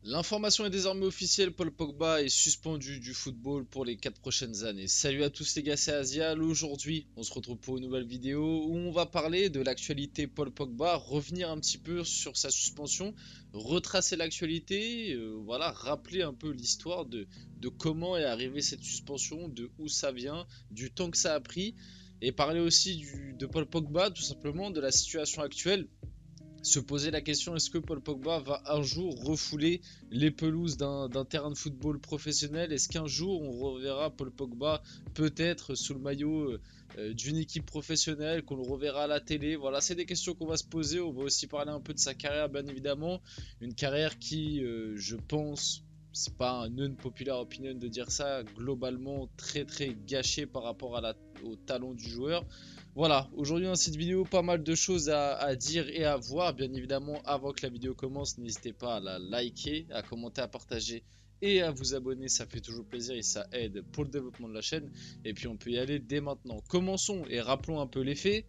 L'information est désormais officielle, Paul Pogba est suspendu du football pour les 4 prochaines années. Salut à tous les gars, c'est Asial. Aujourd'hui, on se retrouve pour une nouvelle vidéo où on va parler de l'actualité Paul Pogba, revenir un petit peu sur sa suspension, retracer l'actualité, voilà, rappeler un peu l'histoire de comment est arrivée cette suspension, de où ça vient, du temps que ça a pris, et parler aussi de Paul Pogba, tout simplement, de la situation actuelle. Se poser la question, est-ce que Paul Pogba va un jour refouler les pelouses d'un terrain de football professionnel? Est-ce qu'un jour on reverra Paul Pogba peut-être sous le maillot d'une équipe professionnelle, qu'on le reverra à la télé? Voilà, c'est des questions qu'on va se poser. On va aussi parler un peu de sa carrière, bien évidemment. Une carrière qui, je pense, c'est pas un unpopular opinion de dire ça, globalement très très gâchée par rapport au talent du joueur. Voilà, aujourd'hui dans cette vidéo, pas mal de choses à dire et à voir. Bien évidemment, avant que la vidéo commence, n'hésitez pas à la liker, à commenter, à partager et à vous abonner. Ça fait toujours plaisir et ça aide pour le développement de la chaîne. Et puis on peut y aller dès maintenant. Commençons et rappelons un peu les faits.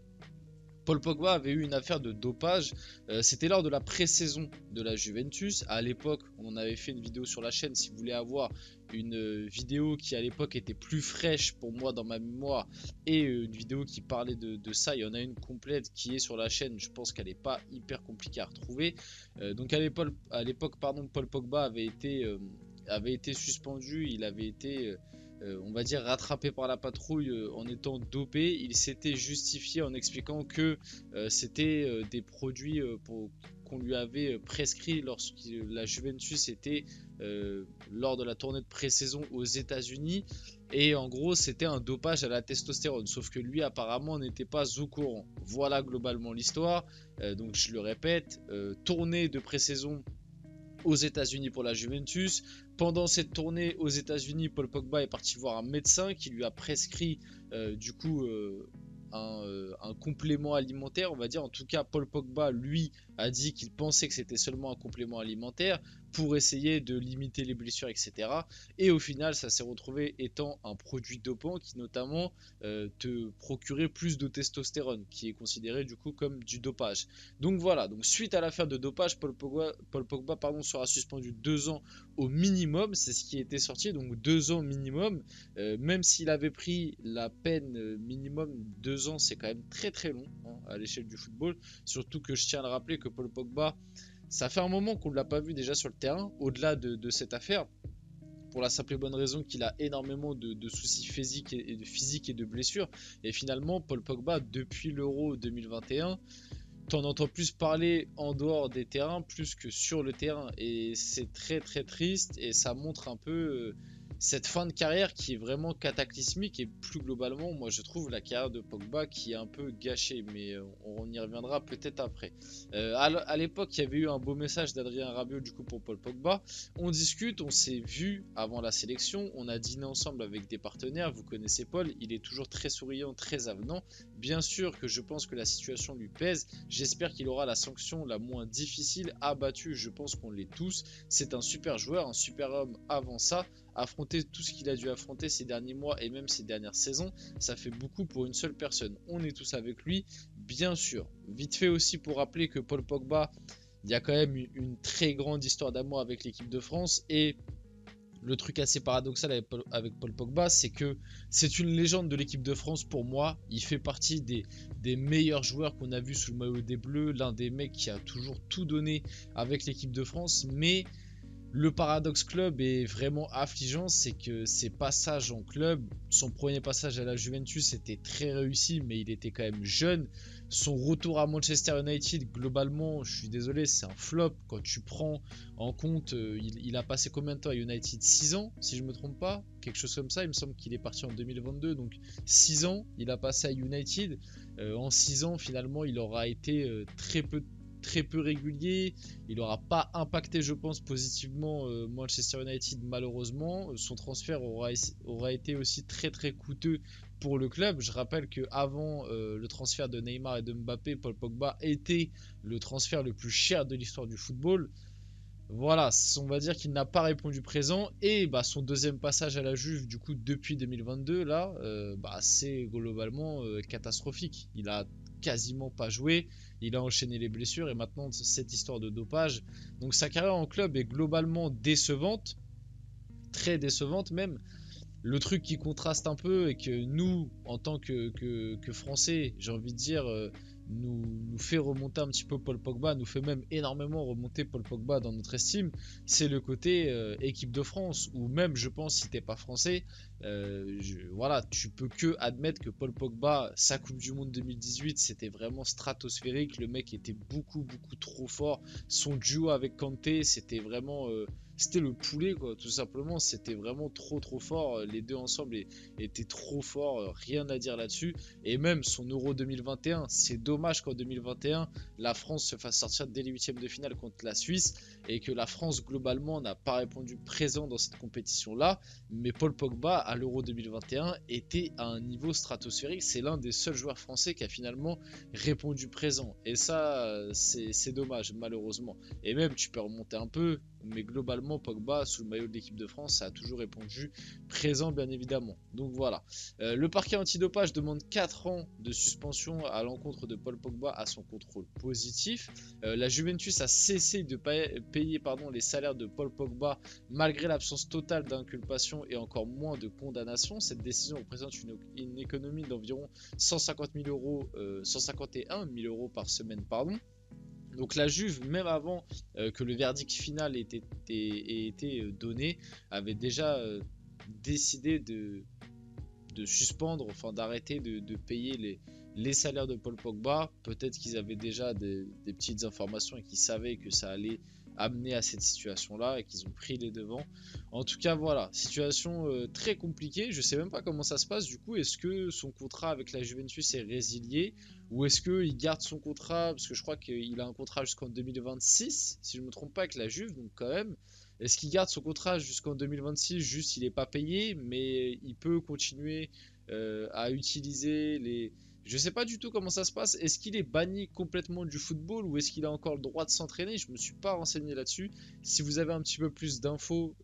Paul Pogba avait eu une affaire de dopage, c'était lors de la pré-saison de la Juventus. À l'époque, on en avait fait une vidéo sur la chaîne. Si vous voulez avoir une vidéo qui à l'époque était plus fraîche pour moi dans ma mémoire et une vidéo qui parlait de ça, il y en a une complète qui est sur la chaîne. Je pense qu'elle n'est pas hyper compliquée à retrouver. Donc à l'époque, pardon, Paul Pogba avait été suspendu. Il avait été on va dire rattrapé par la patrouille en étant dopé. Il s'était justifié en expliquant que c'était des produits qu'on lui avait prescrits lorsque la Juventus était lors de la tournée de pré-saison aux États-Unis. Et en gros, c'était un dopage à la testostérone. Sauf que lui, apparemment, n'était pas au courant. Voilà globalement l'histoire. Donc, je le répète, tournée de pré-saison aux États-Unis pour la Juventus. Pendant cette tournée aux États-Unis, Paul Pogba est parti voir un médecin qui lui a prescrit du coup un complément alimentaire, on va dire. En tout cas, Paul Pogba, lui, a dit qu'il pensait que c'était seulement un complément alimentaire pour essayer de limiter les blessures, etc. Et au final, ça s'est retrouvé étant un produit dopant qui notamment te procurait plus de testostérone, qui est considéré du coup comme du dopage. Donc voilà, donc suite à l'affaire de dopage, Paul Pogba pardon, sera suspendu 2 ans au minimum, c'est ce qui était sorti, donc 2 ans minimum, même s'il avait pris la peine minimum, 2 ans c'est quand même très très long hein, à l'échelle du football, surtout que je tiens à le rappeler que Paul Pogba, ça fait un moment qu'on ne l'a pas vu déjà sur le terrain, au-delà de cette affaire, pour la simple et bonne raison qu'il a énormément de soucis physiques et de blessures, et finalement Paul Pogba depuis l'Euro 2021, t'en entends plus parler en dehors des terrains plus que sur le terrain et c'est très très triste et ça montre un peu cette fin de carrière qui est vraiment cataclysmique et plus globalement moi je trouve la carrière de Pogba qui est un peu gâchée mais on y reviendra peut-être après. À l'époque il y avait eu un beau message d'Adrien Rabiot du coup pour Paul Pogba, on discute, on s'est vu avant la sélection, on a dîné ensemble avec des partenaires, vous connaissez Paul, il est toujours très souriant, très avenant, bien sûr que je pense que la situation lui pèse. J'espère qu'il aura la sanction la moins difficile, abattue, je pense qu'on l'est tous. C'est un super joueur, un super homme avant ça. Affronter tout ce qu'il a dû affronter ces derniers mois et même ces dernières saisons, ça fait beaucoup pour une seule personne. On est tous avec lui, bien sûr. Vite fait aussi pour rappeler que Paul Pogba, il y a quand même une très grande histoire d'amour avec l'équipe de France et le truc assez paradoxal avec Paul Pogba, c'est que c'est une légende de l'équipe de France pour moi. Il fait partie des meilleurs joueurs qu'on a vu sous le maillot des Bleus, l'un des mecs qui a toujours tout donné avec l'équipe de France. Mais le paradoxe club est vraiment affligeant, c'est que ses passages en club, son premier passage à la Juventus était très réussi, mais il était quand même jeune. Son retour à Manchester United, globalement, je suis désolé, c'est un flop. Quand tu prends en compte, il a passé combien de temps à United? 6 ans, si je ne me trompe pas, quelque chose comme ça. Il me semble qu'il est parti en 2022, donc 6 ans, il a passé à United. En 6 ans, finalement, il aura été très peu régulier, il n'aura pas impacté je pense positivement Manchester United malheureusement, son transfert aura été aussi très très coûteux pour le club. Je rappelle que avant le transfert de Neymar et de Mbappé, Paul Pogba était le transfert le plus cher de l'histoire du football. Voilà, on va dire qu'il n'a pas répondu présent et bah, son deuxième passage à la Juve du coup depuis 2022 là, bah, c'est globalement catastrophique. Il a quasiment pas joué. Il a enchaîné les blessures et maintenant cette histoire de dopage. Donc sa carrière en club est globalement décevante, très décevante même. Le truc qui contraste un peu et que nous, en tant que Français, j'ai envie de dire, nous fait remonter un petit peu Paul Pogba, nous fait même énormément remonter Paul Pogba dans notre estime, c'est le côté équipe de France, ou même, je pense, si t'es pas français, voilà, tu peux que admettre que Paul Pogba, sa Coupe du Monde 2018, c'était vraiment stratosphérique, le mec était beaucoup trop fort, son duo avec Kanté, c'était vraiment... c'était le poulet quoi, tout simplement, c'était vraiment trop fort, les deux ensemble étaient trop forts, rien à dire là-dessus, et même son Euro 2021, c'est dommage qu'en 2021, la France se fasse sortir dès les huitièmes de finale contre la Suisse, et que la France globalement n'a pas répondu présent dans cette compétition-là, mais Paul Pogba à l'Euro 2021 était à un niveau stratosphérique, c'est l'un des seuls joueurs français qui a finalement répondu présent, et ça c'est dommage malheureusement, et même tu peux remonter un peu, mais globalement Pogba sous le maillot de l'équipe de France ça a toujours répondu présent bien évidemment. Donc voilà, le parquet antidopage demande 4 ans de suspension à l'encontre de Paul Pogba à son contrôle positif. La Juventus a cessé de payer les salaires de Paul Pogba malgré l'absence totale d'inculpation et encore moins de condamnation. Cette décision représente une économie d'environ 150 000 euros, 151 000 euros par semaine pardon. Donc la Juve, même avant que le verdict final ait été donné, avait déjà décidé de suspendre, enfin d'arrêter de payer les salaires de Paul Pogba. Peut-être qu'ils avaient déjà des petites informations et qu'ils savaient que ça allait amener à cette situation-là et qu'ils ont pris les devants. En tout cas, voilà, situation très compliquée. Je sais même pas comment ça se passe. Du coup, est-ce que son contrat avec la Juventus est résilié ou est-ce qu'il garde son contrat parce que je crois qu'il a un contrat jusqu'en 2026, si je ne me trompe pas, avec la Juve, donc quand même. Est-ce qu'il garde son contrat jusqu'en 2026, juste il n'est pas payé, mais il peut continuer à utiliser les... Je sais pas du tout comment ça se passe. Est-ce qu'il est banni complètement du football ou est-ce qu'il a encore le droit de s'entraîner? Je me suis pas renseigné là-dessus. Si vous avez un petit peu plus d'infos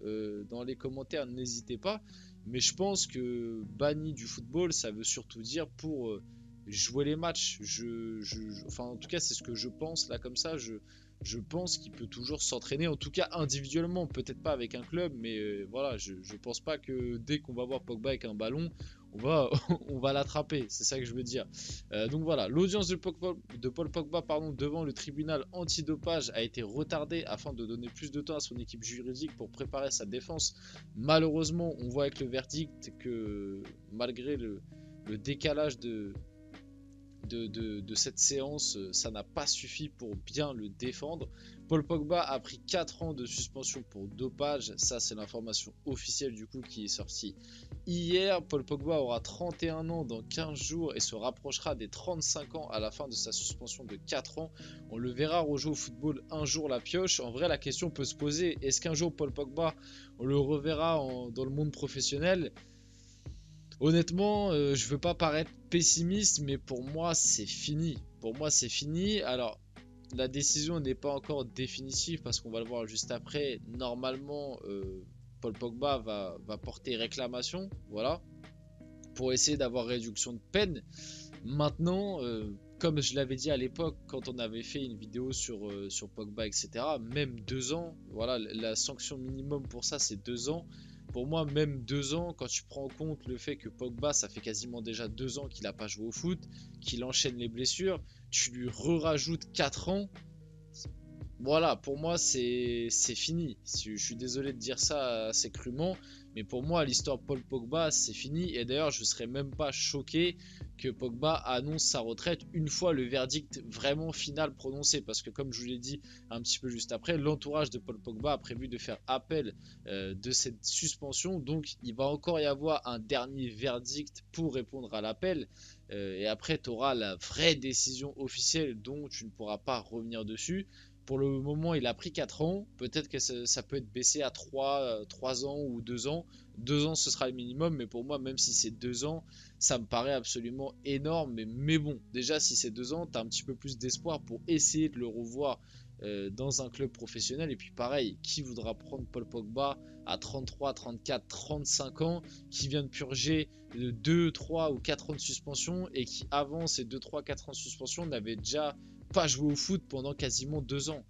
dans les commentaires, n'hésitez pas. Mais je pense que banni du football, ça veut surtout dire pour jouer les matchs. Enfin, en tout cas, c'est ce que je pense là comme ça. Je pense qu'il peut toujours s'entraîner, en tout cas individuellement, peut-être pas avec un club, mais voilà, je pense pas que dès qu'on va voir Pogba avec un ballon, on va l'attraper, c'est ça que je veux dire. Donc voilà, l'audience de Paul Pogba devant le tribunal antidopage a été retardée afin de donner plus de temps à son équipe juridique pour préparer sa défense. Malheureusement, on voit avec le verdict que malgré le décalage de cette séance, ça n'a pas suffi pour bien le défendre. Paul Pogba a pris 4 ans de suspension pour dopage, ça c'est l'information officielle du coup qui est sortie hier. Paul Pogba aura 31 ans dans 15 jours et se rapprochera des 35 ans à la fin de sa suspension de 4 ans. On le verra rejouer au football un jour la pioche. En vrai la question peut se poser, est-ce qu'un jour Paul Pogba on le reverra dans le monde professionnel? Honnêtement, je veux pas paraître pessimiste, mais pour moi, c'est fini. Pour moi, c'est fini. Alors, la décision n'est pas encore définitive parce qu'on va le voir juste après. Normalement, Paul Pogba va porter réclamation, voilà, pour essayer d'avoir réduction de peine. Maintenant, comme je l'avais dit à l'époque, quand on avait fait une vidéo sur Pogba, etc., même 2 ans, voilà, la sanction minimum pour ça, c'est 2 ans. Pour moi, même 2 ans, quand tu prends en compte le fait que Pogba, ça fait quasiment déjà 2 ans qu'il n'a pas joué au foot, qu'il enchaîne les blessures, tu lui rajoutes 4 ans. Voilà, pour moi, c'est fini. Je suis désolé de dire ça assez crûment, mais pour moi, l'histoire Paul Pogba, c'est fini. Et d'ailleurs, je serais même pas choqué que Pogba annonce sa retraite une fois le verdict vraiment final prononcé. Parce que comme je vous l'ai dit un petit peu juste après, l'entourage de Paul Pogba a prévu de faire appel de cette suspension. Donc, il va encore y avoir un dernier verdict pour répondre à l'appel. Et après, tu auras la vraie décision officielle dont tu ne pourras pas revenir dessus. Pour le moment, il a pris 4 ans. Peut-être que ça peut être baissé à 3 ans ou 2 ans. 2 ans, ce sera le minimum. Mais pour moi, même si c'est 2 ans, ça me paraît absolument énorme. Mais bon, déjà, si c'est 2 ans, tu as un petit peu plus d'espoir pour essayer de le revoir dans un club professionnel. Et puis pareil, qui voudra prendre Paul Pogba à 33, 34, 35 ans, qui vient de purger 2, 3 ou 4 ans de suspension et qui avant ces 2, 3, 4 ans de suspension n'avait déjà pas joué au foot pendant quasiment 2 ans.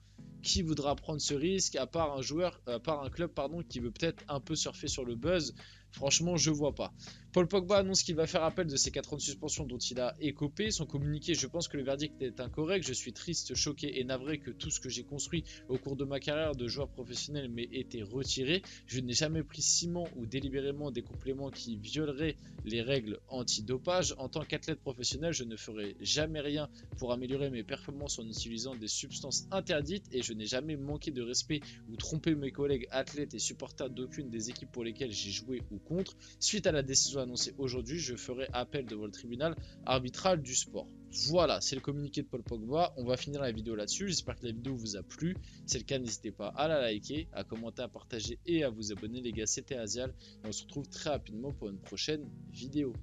Qui voudra prendre ce risque à part un club qui veut peut-être un peu surfer sur le buzz? Franchement, je vois pas. Paul Pogba annonce qu'il va faire appel de ces 4 ans de suspension dont il a écopé. Son communiqué, je pense que le verdict est incorrect. Je suis triste, choqué et navré que tout ce que j'ai construit au cours de ma carrière de joueur professionnel m'ait été retiré. Je n'ai jamais pris ciment ou délibérément des compléments qui violeraient les règles antidopage. En tant qu'athlète professionnel, je ne ferai jamais rien pour améliorer mes performances en utilisant des substances interdites et je n'ai jamais manqué de respect ou trompé mes collègues athlètes et supporters d'aucune des équipes pour lesquelles j'ai joué ou contre. Suite à la décision annoncée aujourd'hui, je ferai appel devant le tribunal arbitral du sport. Voilà, c'est le communiqué de Paul Pogba. On va finir la vidéo là-dessus. J'espère que la vidéo vous a plu. Si c'est le cas, n'hésitez pas à la liker, à commenter, à partager et à vous abonner les gars. C'était Azial et on se retrouve très rapidement pour une prochaine vidéo.